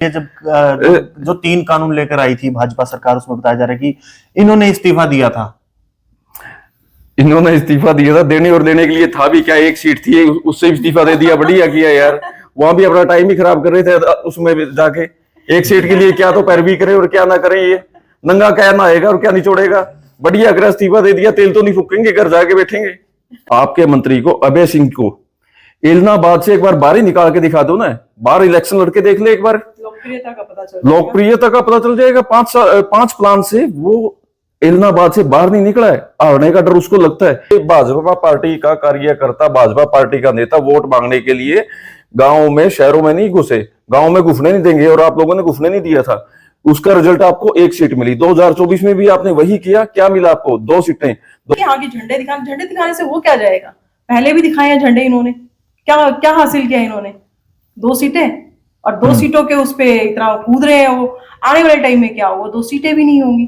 ये जब जो 3 कानून लेकर आई थी भाजपा सरकार, उसमें बताया जा रहा है कि इन्होंने इस्तीफा दिया था। इन्होंने इस्तीफा दिया था, देने और लेने के लिए था भी क्या, एक सीट थी उससे इस्तीफा दे दिया, बढ़िया किया यार। वहां भी अपना टाइम ही खराब कर रहे थे उसमें जाके, एक सीट के लिए क्या तो पैरवी करे और क्या ना करे, ये नंगा क्या ना आएगा और क्या निचोड़ेगा। बढ़िया अगर इस्तीफा दे दिया, तेल तो नहीं फूकेंगे, घर जाके बैठेंगे। आपके मंत्री को, अभय सिंह को इलाहाबाद से एक बार बाहर ही निकाल के दिखा दो ना, बाहर इलेक्शन लड़के देख ले एक बार, लोकप्रियता का पता चल जाएगा। 5 प्लान से वो इलाहाबाद से बाहर नहीं निकला है, हारने का डर उसको लगता है। भाजपा पार्टी का कार्यकर्ता, भाजपा पार्टी का नेता वोट मांगने के लिए गांव में, शहरों में नहीं घुसे, गांव में घुसने नहीं देंगे, और आप लोगों ने घुसने नहीं दिया था। उसका रिजल्ट आपको 1 सीट मिली। 2024 में भी आपने वही किया, क्या मिला आपको? 2 सीटें। आगे झंडे दिखाने से वो क्या जाएगा? पहले भी दिखाए हैं झंडे इन्होंने, क्या हासिल किया इन्होंने? 2 सीटें, और 2 सीटों के उस पे इतना कूद रहे हैं वो। आने वाले टाइम में क्या होगा? 2 सीटें भी नहीं होंगी।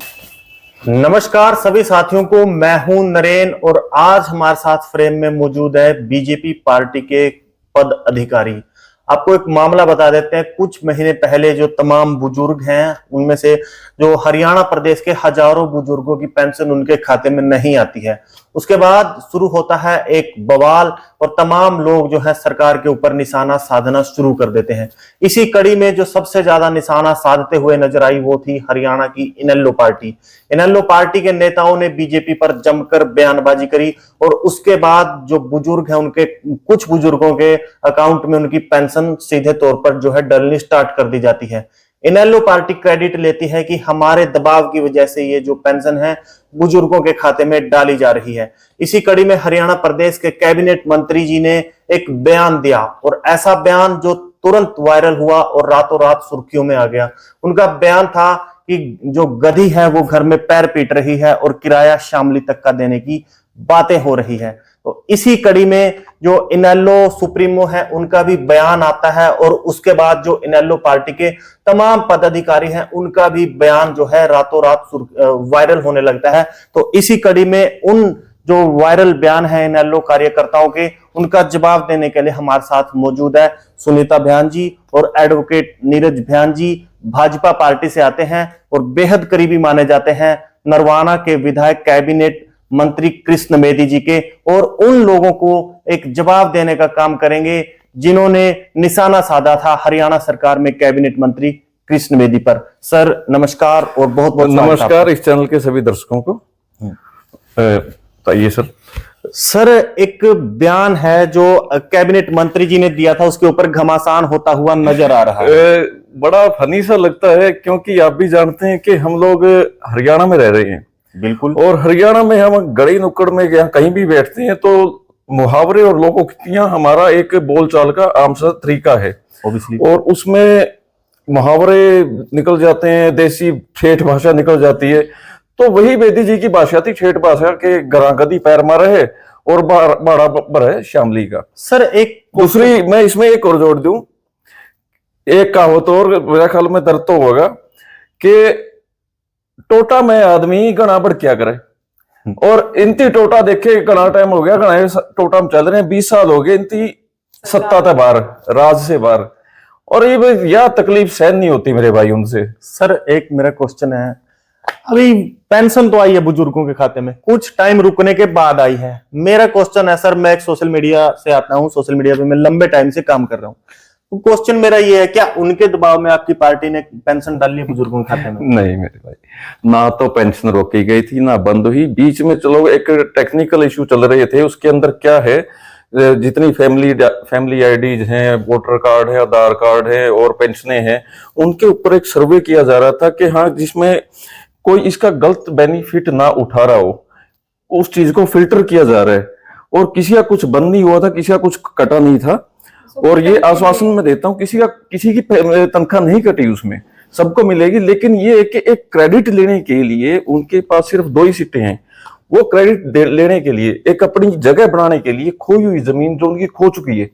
नमस्कार सभी साथियों को, मैं हूं नरेन, और आज हमारे साथ फ्रेम में मौजूद है बीजेपी पार्टी के पद अधिकारी। आपको एक मामला बता देते हैं। कुछ महीने पहले जो तमाम बुजुर्ग हैं, उनमें से जो हरियाणा प्रदेश के हजारों बुजुर्गों की पेंशन उनके खाते में नहीं आती है, उसके बाद शुरू होता है एक बवाल, और तमाम लोग जो है सरकार के ऊपर निशाना साधना शुरू कर देते हैं। इसी कड़ी में जो सबसे ज्यादा निशाना साधते हुए नजर आई वो थी हरियाणा की इनेलो पार्टी। इनेलो पार्टी के नेताओं ने बीजेपी पर जमकर बयानबाजी करी, और उसके बाद जो बुजुर्ग हैं, उनके कुछ बुजुर्गों के अकाउंट में उनकी पेंशन सीधे तौर पर जो है डलनी स्टार्ट कर दी जाती है। इनेलो पार्टी क्रेडिट लेती है कि हमारे दबाव की वजह से ये जो पेंशन है बुजुर्गों के खाते में डाली जा रही है। इसी कड़ी में हरियाणा प्रदेश के कैबिनेट मंत्री जी ने एक बयान दिया, और ऐसा बयान जो तुरंत वायरल हुआ और रातों रात सुर्खियों में आ गया। उनका बयान था कि जो गधी है वो घर में पैर पीट रही है और किराया शामली तक का देने की बातें हो रही है। तो इसी कड़ी में जो इनेलो सुप्रीमो है उनका भी बयान आता है, और उसके बाद जो इनेलो पार्टी के तमाम पदाधिकारी हैं उनका भी बयान जो है रातों रात वायरल होने लगता है। तो इसी कड़ी में उन जो वायरल बयान है इनेलो कार्यकर्ताओं के, उनका जवाब देने के लिए हमारे साथ मौजूद है सुनीता बयान जी और एडवोकेट नीरज बयान जी। भाजपा पार्टी से आते हैं और बेहद करीबी माने जाते हैं नरवाना के विधायक कैबिनेट मंत्री कृष्ण बेदी जी के, और उन लोगों को एक जवाब देने का काम करेंगे जिन्होंने निशाना साधा था हरियाणा सरकार में कैबिनेट मंत्री कृष्ण बेदी पर। सर नमस्कार, और बहुत बहुत नमस्कार इस चैनल के सभी दर्शकों को। बताइए सर, एक बयान है जो कैबिनेट मंत्री जी ने दिया था, उसके ऊपर घमासान होता हुआ नजर आ रहा है। बड़ा फनी सा लगता है, क्योंकि आप भी जानते हैं कि हम लोग हरियाणा में रह रहे हैं। बिल्कुल। और हरियाणा में हम गड़ी नुक्कड़ में कहीं भी बैठते हैं तो मुहावरे और लोकोक्तियां हमारा एक बोलचाल का आम सा तरीका है, और उसमें मुहावरे निकल जाते हैं, देसी ठेठ भाषा निकल जाती है। तो वही बेदी जी की भाषा थी, ठेठ भाषा के गरा गदी पैर मारे है और बाड़ा बर है शामली का। सर एक दूसरी मैं इसमें एक और जोड़ दूं, एक कहावत और मेरे ख्याल में दर्द तो होगा कि टोटा में आदमी घना बढ़ क्या करे, और इनती टोटा देखे घना टाइम हो गया, घना टोटा में चल रहे हैं, 20 साल हो गए इनती सत्ता था बाहर, राज से बाहर, और ये यह तकलीफ सहन नहीं होती मेरे भाई उनसे। सर एक मेरा क्वेश्चन है, अभी पेंशन तो आई है बुजुर्गों के खाते में, कुछ टाइम रुकने के बाद आई है। मेरा क्वेश्चन है सर, मैं एक सोशल मीडिया से आता हूं, सोशल मीडिया पे मैं लंबे टाइम से काम कर रहा हूं, तो क्वेश्चन मेरा ये है, क्या उनके दबाव में आपकी पार्टी ने पेंशन डाली है बुजुर्गों के खाते में? नहीं मेरे भाई, ना तो पेंशन रोकी गई थी ना बंद हुई, बीच में चलो एक टेक्निकल इशू चल रहे थे। उसके अंदर क्या है, जितनी फैमिली आईडीज हैं, वोटर कार्ड है, आधार कार्ड है और पेंशनें हैं, उनके ऊपर एक सर्वे किया जा रहा था कि हाँ जिसमें कोई इसका गलत बेनिफिट ना उठा रहा हो, उस चीज को फिल्टर किया जा रहा है। और किसी का कुछ बंद नहीं हुआ था, किसी का कुछ कटा नहीं था, और ये आश्वासन मैं देता हूं किसी की तनख्वाह नहीं कटी, उसमें सबको मिलेगी। लेकिन ये एक क्रेडिट लेने के लिए उनके पास सिर्फ 2 ही सीटें हैं। वो क्रेडिट लेने के लिए, एक अपनी जगह बनाने के लिए, खोई हुई जमीन जो उनकी खो चुकी है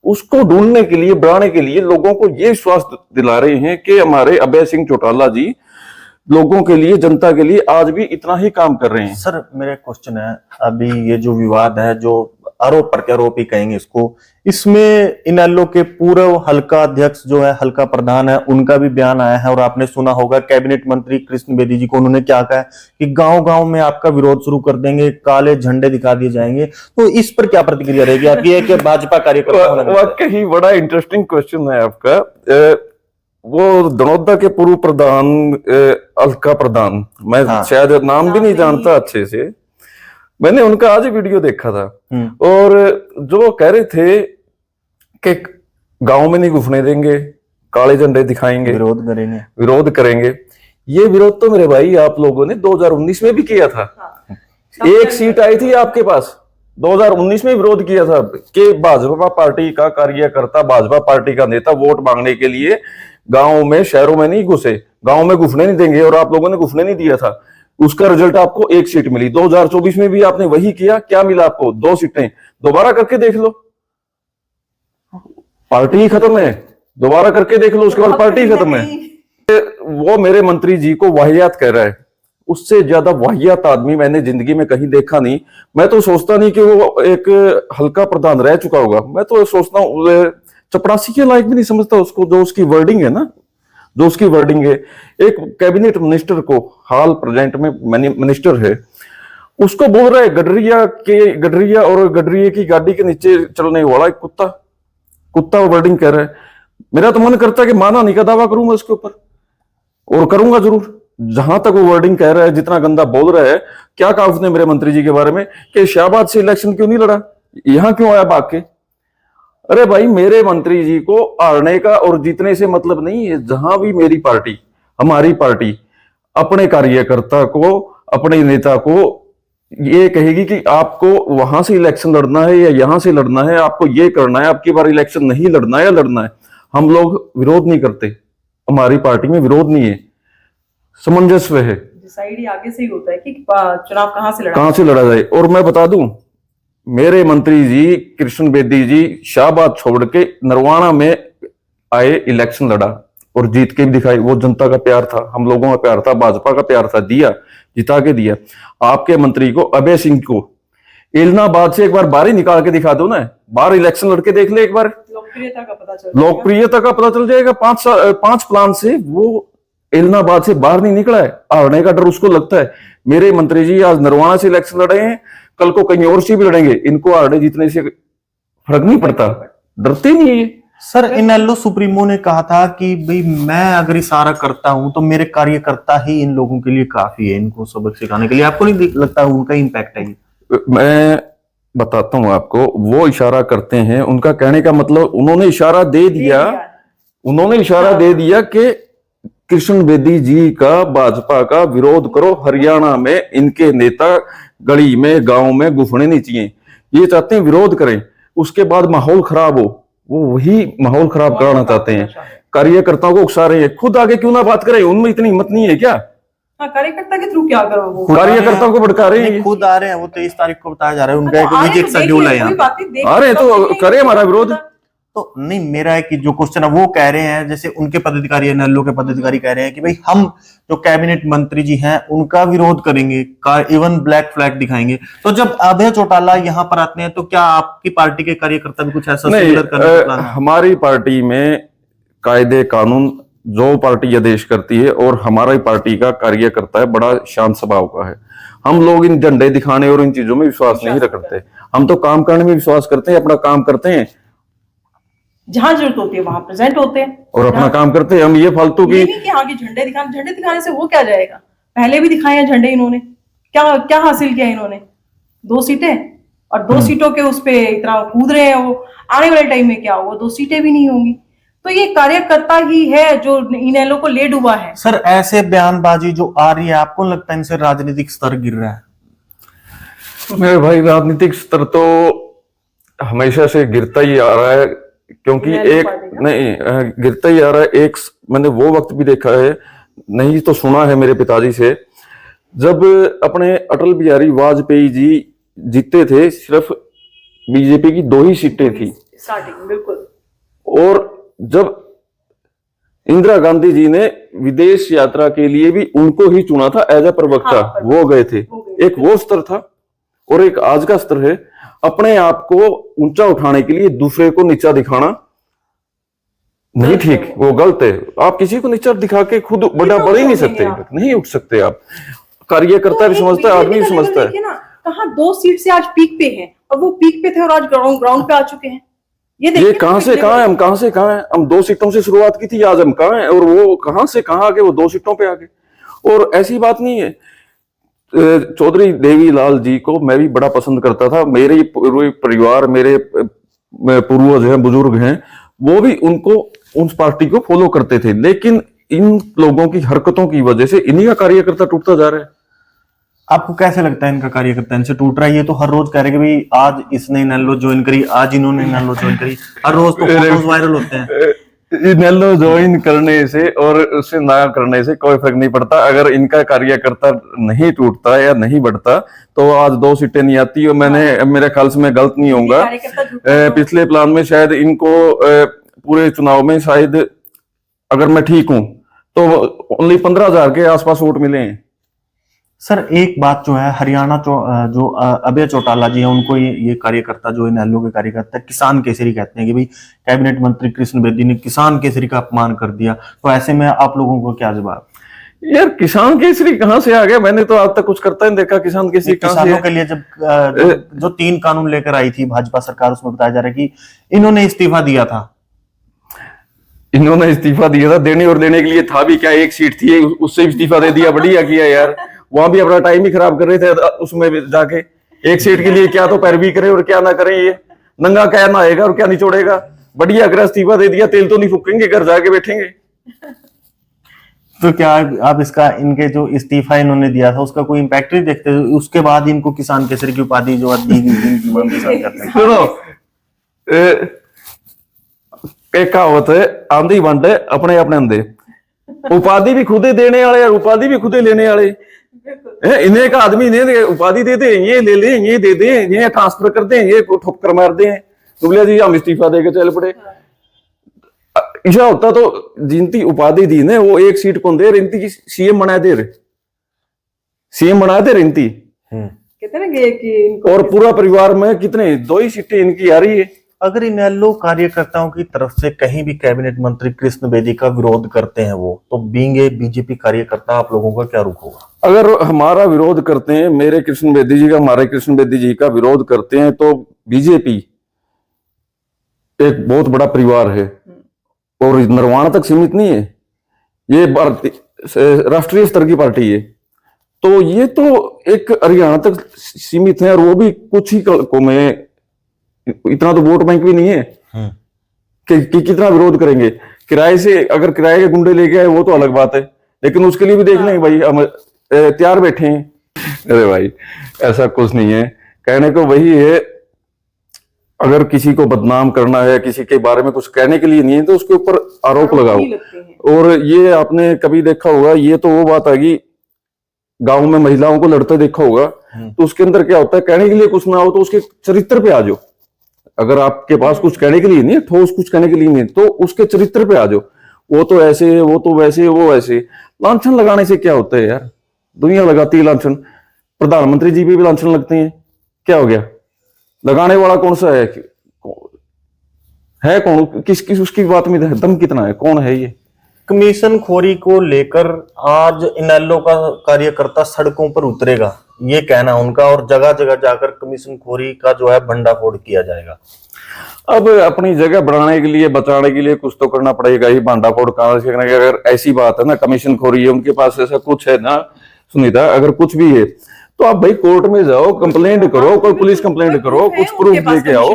उसको ढूंढने के लिए, बढ़ाने के लिए लोगों को ये विश्वास दिला रहे हैं कि हमारे अभय सिंह चौटाला जी लोगों के लिए, जनता के लिए आज भी इतना ही काम कर रहे हैं। सर मेरा क्वेश्चन है, अभी ये जो विवाद है, जो आरोप प्रत्यारोप ही कहेंगे इसको, इसमें इनेलो के पूर्व हल्का अध्यक्ष जो है, हल्का प्रधान है, उनका भी बयान आया है और आपने सुना होगा कैबिनेट मंत्री कृष्ण बेदी जी को, उन्होंने क्या कहा है कि गांव गांव में आपका विरोध शुरू कर देंगे, काले झंडे दिखा दिए जाएंगे। तो इस पर क्या प्रतिक्रिया रहेगी आपकी? एक भाजपा कार्यकर्ता वाकई बड़ा इंटरेस्टिंग क्वेश्चन है आपका। वो दनौदा के पूर्व प्रधान हल्का प्रधान, मैं शायद नाम भी नहीं जानता अच्छे से, मैंने उनका आज वीडियो देखा था और जो वो कह रहे थे कि गांव में नहीं घुसने देंगे, काले झंडे दिखाएंगे, विरोध करेंगे। ये विरोध तो मेरे भाई आप लोगों ने 2019 में भी किया था। एक सीट आई थी आपके पास, 2019 में विरोध किया था कि भाजपा पार्टी का कार्यकर्ता, भाजपा पार्टी का नेता वोट मांगने के लिए गांव में, शहरों में नहीं घुसे, गांव में घुसने नहीं देंगे, और आप लोगों ने घुसने नहीं दिया था। उसका रिजल्ट आपको एक सीट मिली। 2024 में भी आपने वही किया, क्या मिला आपको? 2 सीटें। दोबारा करके देख लो, पार्टी ही खत्म है। दोबारा करके देख लो, उसके बाद पार्टी खत्म है। वो मेरे मंत्री जी को वाहियात कह रहा है, उससे ज्यादा वाहियात आदमी मैंने जिंदगी में कहीं देखा नहीं। मैं तो सोचता नहीं कि वो एक हल्का प्रधान रह चुका होगा। मैं तो सोचता हूँ चपरासी के लायक भी नहीं समझता उसको, जो उसकी वर्डिंग है ना, जो उसकी वर्डिंग है। एक कैबिनेट मिनिस्टर को, हाल प्रेजेंट में मिनिस्टर है, उसको बोल रहा है गडरिया और गडरिये की गाड़ी के नीचे चलने वाला एक कुत्ता वर्डिंग कह रहा है। मेरा तो मन करता है कि माना नहीं का दावा करूंगा उसके ऊपर, और करूंगा जरूर। जहां तक वो वर्डिंग कह रहा है, जितना गंदा बोल रहा है। क्या कहा उसने मेरे मंत्री जी के बारे में कि शाहबाद से इलेक्शन क्यों नहीं लड़ा, यहां क्यों आया भाग के? अरे भाई, मेरे मंत्री जी को हारने का और जीतने से मतलब नहीं है। जहां भी मेरी पार्टी, हमारी पार्टी अपने कार्यकर्ता को, अपने नेता को ये कहेगी कि आपको वहां से इलेक्शन लड़ना है या यहां से लड़ना है, आपको ये करना है, आपकी बार इलेक्शन नहीं लड़ना है या लड़ना है, हम लोग विरोध नहीं करते। हमारी पार्टी में विरोध नहीं है, सामंजस्य है। डिसाइड ही आगे से ही होता है कि चुनाव कहां से लड़ा जाए। और मैं बता दूं, मेरे मंत्री जी कृष्ण बेदी जी शाहबाद छोड़ के नरवाना में आए, इलेक्शन लड़ा और जीत के भी दिखाई। वो जनता का प्यार था, हम लोगों का प्यार था, भाजपा का प्यार था, दिया, जिता के दिया। आपके मंत्री को, अभय सिंह को, इलाहाबाद से एक बार बाहर ही निकाल के दिखा दो ना, बाहर इलेक्शन लड़के देख ले एक बार, लोकप्रियता का पता चल जाएगा। 5 प्लान से वो इलाहाबाद से बाहर नहीं निकला है। हारने का डर उसको लगता है। मेरे मंत्री जी आज नरवाना से इलेक्शन लड़े हैं, कल को कहीं और से भी लड़ेंगे। इनको हारने जीतने से फर्क नहीं पड़ता, डरते नहीं है। सर इनेलो सुप्रीमो ने कहा था कि भाई मैं अगर इशारा करता हूं तो मेरे कार्यकर्ता ही इन लोगों के लिए काफी है, इनको सबक सिखाने के लिए। आपको नहीं लगता उनका इम्पैक्ट है? मैं बताता हूं आपको, वो इशारा करते हैं, उनका कहने का मतलब उन्होंने इशारा दे दिया कि कृष्ण बेदी जी का, भाजपा का विरोध करो। हरियाणा में इनके नेता गली में, गांव में घुसने नहीं चाहिए। ये चाहते हैं विरोध करें, उसके बाद माहौल खराब हो। वो वही माहौल खराब कराना चाहते हैं, कार्यकर्ताओं को उकसा रहे हैं। खुद आगे क्यों ना बात करें, उनमें इतनी हिम्मत नहीं है क्या? कार्यकर्ता के थ्रू क्या करो, वो कार्यकर्ताओं को भड़का रहे हैं। खुद आ रहे हैं, वो 23 तारीख को बताया जा रहा है, उनका एक विजिट शेड्यूल है यहाँ। आ रहे हैं तो करे हमारा विरोध। तो नहीं, मेरा है कि जो क्वेश्चन है वो कह रहे हैं, जैसे उनके पदाधिकारी, इनेलो के पदाधिकारी कह रहे हैं कि भाई हम जो कैबिनेट मंत्री जी हैं उनका विरोध करेंगे, इवन ब्लैक फ्लैग दिखाएंगे। तो जब अभय चौटाला यहाँ पर आते हैं तो क्या आपकी पार्टी के कार्यकर्ता भी कुछ ऐसा सिमिलर करने का प्लान है? हमारी पार्टी में कायदे कानून जो पार्टी आदेश करती है, और हमारी पार्टी का कार्यकर्ता है बड़ा शांत स्वभाव का है। हम लोग इन झंडे दिखाने और इन चीजों में विश्वास नहीं रखते। हम तो काम करने में विश्वास करते हैं, अपना काम करते हैं, जहां जरूरत होती है वहां प्रेजेंट होते हैं और अपना काम करते हैं। हम ये फालतू की आगे झंडे दिखाने से वो क्या जाएगा? पहले भी दिखाए हैं झंडे इन्होंने, क्या हासिल किया इन्होंने? 2 सीटें, और 2 सीटों के उस पे इतना कूद रहे हैं। वो आने वाले टाइम में क्या होगा? 2 सीटें भी नहीं होंगी। तो ये कार्यकर्ता ही है जो इनेलो को ले डूबा है। सर ऐसे बयानबाजी जो आ रही है, आपको लगता है इनसे राजनीतिक स्तर गिर रहा है? मेरे भाई, राजनीतिक स्तर तो हमेशा से गिरता ही आ रहा है, क्योंकि गिरता ही आ रहा है। एक मैंने वो वक्त भी देखा है, नहीं तो सुना है मेरे पिताजी से, जब अपने अटल बिहारी वाजपेयी जी जीते थे, सिर्फ बीजेपी की 2 ही सीटें थी स्टार्टिंग, बिल्कुल। और जब इंदिरा गांधी जी ने विदेश यात्रा के लिए भी उनको ही चुना था एज ए प्रवक्ता। हाँ, वो गए थे। वो गए एक वो स्तर था और एक आज का स्तर है अपने आप को ऊंचा उठाने के लिए दूसरे को नीचा दिखाना नहीं गलत है ठीक, वो गलत है। आप किसी को नीचा दिखा के खुद बड़ा बढ़ ही नहीं सकते, नहीं उठ सकते आप। कार्यकर्ता भी समझता है, आदमी भी समझता है। ना कहाँ 2 सीट से आज पीक पे हैं और वो पीक पे थे और आज ग्राउंड पे आ चुके हैं। ये कहां से कहां है, हम कहां से कहां है। हम 2 सीटों से शुरुआत की थी, आज हम कहां हैं, और वो कहां से कहां आके वो 2 सीटों पे आ गए। और ऐसी बात नहीं है। चौधरी देवीलाल जी को मैं भी बड़ा पसंद करता था। मेरे पूरे परिवार, मेरे पूर्वज हैं, बुजुर्ग हैं, वो भी उनको उस पार्टी को फॉलो करते थे। लेकिन इन लोगों की हरकतों की वजह से इन्हीं का कार्यकर्ता टूटता जा रहा है। आपको कैसे लगता है इनका कार्यकर्ता इनसे टूट रहा है? ये तो हर रोज कह रहे हैं कि भाई आज इसने इनेलो ज्वाइन करी, आज इन्होंने इनेलो ज्वाइन करी, हर रोज तो फोटोज वायरल होते हैं। इनेलो ज्वाइन करने से और उसे ना करने से कोई फर्क नहीं पड़ता। अगर इनका कार्यकर्ता नहीं टूटता या नहीं बढ़ता तो आज 2 सीटें नहीं आती। और मैंने, मेरे ख्याल से मैं गलत नहीं होऊंगा, पिछले प्लान में शायद इनको पूरे चुनाव में शायद, अगर मैं ठीक हूं तो ओनली 15,000 के आसपास वोट मिले हैं। सर एक बात जो है, हरियाणा जो अभय चौटाला जी हैं, उनको ये कार्यकर्ता जो इनेलो के कार्यकर्ता किसान केसरी कहते हैं कि भाई कैबिनेट मंत्री कृष्ण बेदी ने किसान केसरी का अपमान कर दिया। तो ऐसे में आप लोगों को क्या जवाब? यार किसान केसरी कहां से आ गया? मैंने तो आज तक कुछ करता नहीं देखा। किसान केसरी किसानों के लिए जब जो 3 कानून लेकर आई थी भाजपा सरकार, उसमें बताया जा रहा है कि इन्होंने इस्तीफा दिया था। इन्होंने इस्तीफा दिया था, देने और देने के लिए था भी क्या, 1 सीट थी उससे इस्तीफा दे दिया। बढ़िया किया यार, वहां भी अपना टाइम ही खराब कर रहे थे। उसमें जाके 1 सीट के लिए क्या तो पैरवी करे और क्या ना करे। ये नंगा क्या नहाएगा और क्या निचोड़ेगा। बढ़िया अगर इस्तीफा दे दिया, तेल तो नहीं फूकेंगे, घर जाके बैठेंगे। तो क्या आप इसका, इनके जो इस्तीफा इन्होंने दिया था उसका कोई इम्पैक्ट नहीं देखते? उसके बाद इनको किसान केसरी की उपाधि जो दी गई मांग करते हैं। सुनो, एक कहावत है, आंधी वंडे अपने अपने अंधे। उपाधि भी खुदे देने वाले और उपाधि भी खुदे लेने वाले। इन्हें का आदमी ने उपाधि दे दे, ये ले ले, ये दे दे, ये ट्रांसफर कर दे, ये ठोकर मार दे, तो बोले जी हम इस्तीफा देके चल पड़े। ऐसा होता तो जिनकी उपाधि दी ने वो 1 सीट कौन दे रही थी, सीएम बना दे रहे, सीएम बना दे रही थी। कहते ना कि और पूरा परिवार में कितने 2 ही सीटें इनकी आ रही है। अगर इनेलो कार्यकर्ताओं की तरफ से कहीं भी कैबिनेट मंत्री कृष्ण बेदी का विरोध करते हैं वो, तो बीइंग ए बीजेपी कार्यकर्ता आप लोगों का क्या रुख होगा? अगर हमारा विरोध करते हैं, मेरे कृष्ण बेदी जी का, हमारे कृष्ण बेदी जी का विरोध करते हैं, तो बीजेपी एक बहुत बड़ा परिवार है और निर्वाण तक सीमित नहीं है। ये राष्ट्रीय स्तर की पार्टी है, तो ये तो एक हरियाणा तक सीमित है। और वो भी कुछ ही को में, इतना तो वोट बैंक भी नहीं है कि कितना विरोध करेंगे। किराए से, अगर किराए के गुंडे लेके आए वो तो अलग बात है, लेकिन उसके लिए भी देख लेंगे भाई, हम तैयार बैठे हैं। अरे भाई ऐसा कुछ नहीं है, कहने को वही है। अगर किसी को बदनाम करना है, किसी के बारे में कुछ कहने के लिए नहीं है, तो उसके ऊपर आरोप लगाओ। और ये आपने कभी देखा होगा, ये तो वो बात आ गई, गांव में महिलाओं को लड़ते देखा होगा, तो उसके अंदर क्या होता है, कहने के लिए कुछ ना हो तो उसके चरित्र पे आ जाओ। अगर आपके पास कुछ कहने के लिए नहीं है, ठोस कुछ कहने के लिए नहीं, तो उसके चरित्र पे आ जाओ। वो तो ऐसे है, वो तो वैसे, वो वैसे। लांछन लगाने से क्या होता है यार? दुनिया लगाती है लांछन, प्रधानमंत्री जी भी लांछन लगते हैं, क्या हो गया? लगाने वाला कौन सा है कौन? किस उसकी बात में दम कितना है? कौन है ये? कमीशन खोरी को लेकर आज इनेलो का कार्यकर्ता सड़कों पर उतरेगा, ये कहना उनका, और जगह जगह जाकर कमीशन खोरी का जो है भंडाफोड़ किया जाएगा। अब अपनी जगह बढ़ाने के लिए, बचाने के लिए कुछ तो करना पड़ेगा ही। भांडाफोड़ कहां से करेंगे? अगर ऐसी बात है ना, कमीशन खोरी है, उनके पास ऐसा कुछ है ना सुनीता, अगर कुछ भी है तो आप भाई कोर्ट में जाओ, कंप्लेंट करो, कोई पुलिस कंप्लेंट करो, कुछ प्रूफ लेके आओ,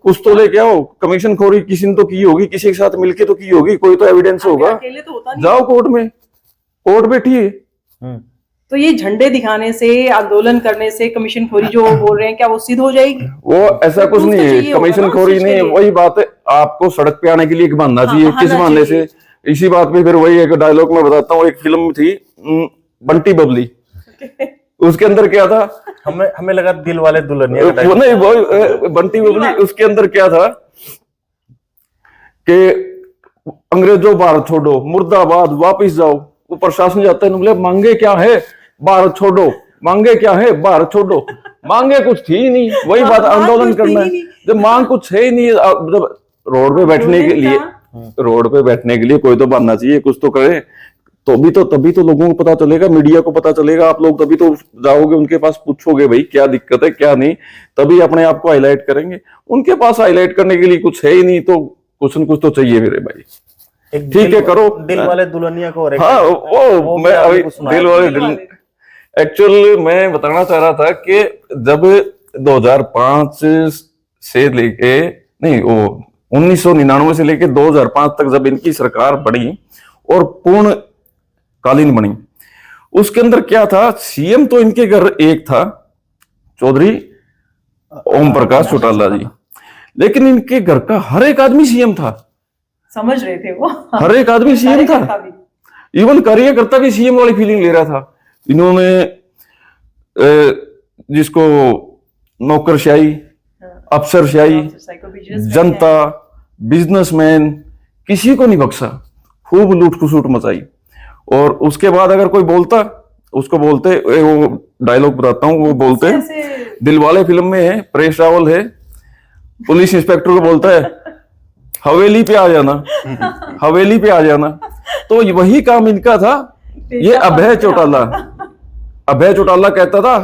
कुछ तो लेके आओ। कमीशन खोरी किसी ने तो की होगी, किसी के साथ मिलके तो की होगी, कोई तो एविडेंस होगा। जाओ कोर्ट में, कोर्ट बैठिए। तो ये झंडे दिखाने से, आंदोलन करने से कमीशन खोरी जो बोल रहे हैं, क्या वो सिद्ध हो जाएगी? वो ऐसा कुछ नहीं है, कमीशन खोरी नहीं है। वही बात है, आपको सड़क पे आने के लिए एक बहाना चाहिए। किस बहाने से? इसी बात पे फिर वही एक डायलॉग मैं बताता हूँ। एक फिल्म थी बंटी बबली, उसके अंदर क्या था, हमें लगा दिल वाले दुल्हनिया वो नहीं, वो बंटी बबली, उसके अंदर क्या था कि अंग्रेजों भारत छोड़ो, मुर्दाबाद, वापिस जाओ। वो प्रशासन जाता है, बोले मांगे क्या है, भारत छोड़ो, मांगे क्या है, भारत छोड़ो। मांगे कुछ थी ही नहीं, वही बात, आंदोलन करना है। जब मांग कुछ है ही नहीं, जब रोड पे बैठने के लिए, रोड पे बैठने के लिए कोई तो बनना चाहिए, कुछ तो करे, तभी तो लोगों को पता चलेगा, मीडिया को पता चलेगा। आप लोग तभी तो जाओगे उनके पास, पूछोगे भाई क्या दिक्कत है क्या नहीं, तभी अपने आप को हाईलाइट करेंगे। उनके पास हाईलाइट करने के लिए कुछ है ही नहीं, तो कुछ न कुछ तो चाहिए मेरे भाई। ठीक है, करो दिल वाले दुल्हनिया को। हाँ, वो मैं अभी दिल वाले एक्चुअल मैं बताना चाह रहा था कि जब 2005 से लेके, नहीं, वो 1999 से लेके 2005 तक जब इनकी सरकार बनी और पूर्ण कालीन बनी, उसके अंदर क्या था, सीएम तो इनके घर एक था, चौधरी ओम प्रकाश चौटाला जी, लेकिन इनके घर का हर एक आदमी सीएम था। समझ रहे थे वो, हर एक आदमी सीएम था, इवन कार्यकर्ता भी सीएम वाली फीलिंग ले रहा था। इन्होंने जिसको नौकरशाही, अफसरशाही, जनता, बिजनेसमैन, किसी को नहीं बख्शा, खूब लूट खसूट मचाई। और उसके बाद अगर कोई बोलता, उसको बोलते, वो डायलॉग बताता हूँ, वो बोलते हैं, दिलवाले फिल्म में है, परेश रावल है, पुलिस इंस्पेक्टर को बोलता है हवेली पे आ जाना, हवेली पे आ जाना। तो वही काम इनका था। ये अभय चौटाला कहता था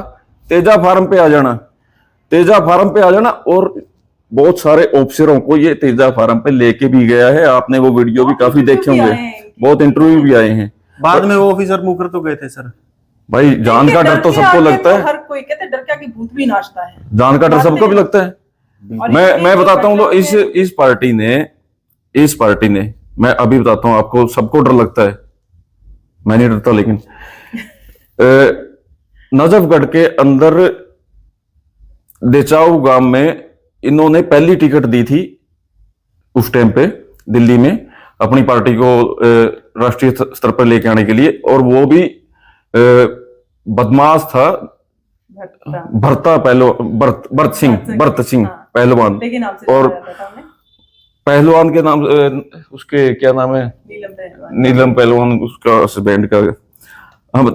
तेजा फार्म पे आ जाना, तेजा फार्म पे आ जाना। और बहुत सारे ऑफिसरों को ये तेजा फार्म पे लेके भी गया है। आपने वो वीडियो भी काफी देखे होंगे, बहुत इंटरव्यू भी आए हैं। बाद में वो ऑफिसर मुकर तो गए थे सर। भाई जान का डर तो सबको लगता है, हर कोई कहते डर क्या कि भूत भी नाचता है, जान का डर सबको भी लगता है। मैं बताता हूँ, तो इस पार्टी ने मैं अभी बताता हूँ आपको, सबको डर लगता है, मैं नहीं डरता। लेकिन नजफगढ़ के अंदर देचाऊ गांव में इन्होंने पहली टिकट दी थी उस टाइम पे दिल्ली में, अपनी पार्टी को राष्ट्रीय स्तर पर लेके आने के लिए। और वो भी बदमाश था, भरत सिंह पहलवान। और पहलवान के नाम, उसके क्या नाम है, नीलम पहलवान उसका हस्बैंड का। हम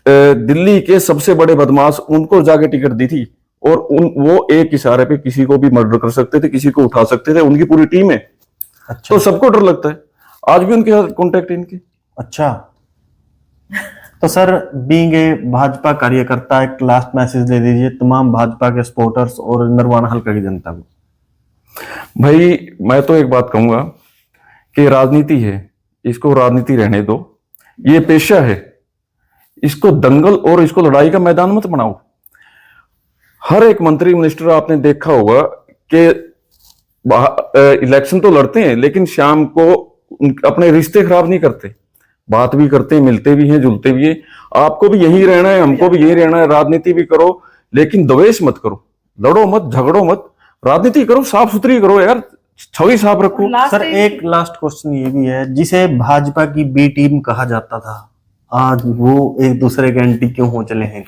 दिल्ली के सबसे बड़े बदमाश, उनको जाके टिकट दी थी। और वो एक इशारे पे किसी को भी मर्डर कर सकते थे, किसी को उठा सकते थे, उनकी पूरी टीम है। अच्छा। तो सबको डर लगता है, आज भी उनके साथ कॉन्टेक्ट है इनके। अच्छा, तो सर बीइंग ए भाजपा कार्यकर्ता, एक लास्ट मैसेज दे दीजिए तमाम भाजपा के सपोर्टर्स और नरवाना हल्का की जनता को। भाई मैं तो एक बात कहूंगा कि राजनीति है, इसको राजनीति रहने दो, ये पेशा है, इसको दंगल और इसको लड़ाई का मैदान मत बनाओ। हर एक मंत्री मिनिस्टर आपने देखा होगा कि इलेक्शन तो लड़ते हैं, लेकिन शाम को अपने रिश्ते खराब नहीं करते, बात भी करते हैं, मिलते भी हैं, जुलते भी हैं। आपको भी यही रहना है, हमको भी यही रहना है। राजनीति भी करो, लेकिन द्वेष मत करो, लड़ो मत, झगड़ो मत, राजनीति करो, साफ सुथरी करो यार, छवि साफ रखो। सर एक लास्ट क्वेश्चन ये भी है, जिसे भाजपा की बी टीम कहा जाता था, आज वो एक दूसरे के एंटी क्यों हो चले हैं?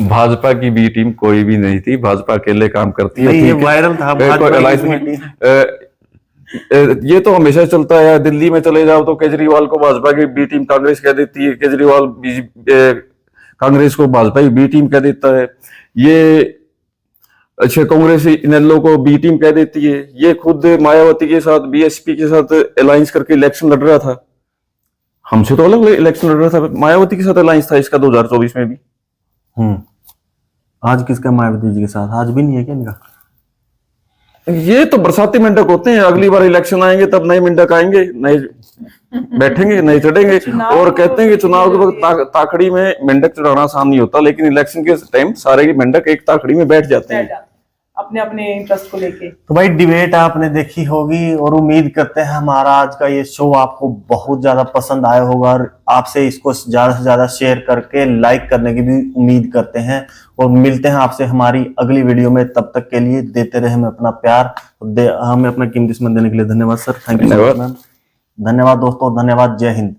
भाजपा की बी टीम कोई भी नहीं थी, भाजपा अकेले काम करती है। ये वायरल था ये तो हमेशा चलता है। दिल्ली में चले जाओ तो केजरीवाल को भाजपा की बी टीम कांग्रेस कह देती है, केजरीवाल कांग्रेस को भाजपा की बी टीम कह देता है, ये अच्छा कांग्रेस इनेलो को बी टीम कह देती है। ये खुद मायावती के साथ, बीएसपी के साथ अलायंस करके इलेक्शन लड़ रहा था, हमसे तो अलग इलेक्शन लड़ रहा था, मायावती के साथ अलायंस था इसका 2024 में भी। आज किसका मायावती जी के साथ? आज भी नहीं है क्या इनका? ये तो बरसाती मेंढक होते हैं, अगली बार इलेक्शन आएंगे तब नए मेंढक आएंगे, नए बैठेंगे, नए चढ़ेंगे। और कहते हैं कि चुनाव के वक्त ताखड़ी में मेंढक चढ़ाना आसान नहीं होता, लेकिन इलेक्शन के टाइम सारे मेंढक एक ताखड़ी में बैठ जाते हैं अपने अपने इंटरेस्ट को लेके। तो भाई डिबेट आपने देखी होगी और उम्मीद करते हैं हमारा आज का ये शो आपको बहुत ज्यादा पसंद आया होगा, और आपसे इसको ज्यादा से ज्यादा शेयर करके लाइक करने की भी उम्मीद करते हैं। और मिलते हैं आपसे हमारी अगली वीडियो में, तब तक के लिए देते रहे हमें अपना प्यार, हमें अपना कीमती समय देने के लिए धन्यवाद sir. Thank you so much ma'am, धन्यवाद दोस्तों, धन्यवाद, जय हिंद।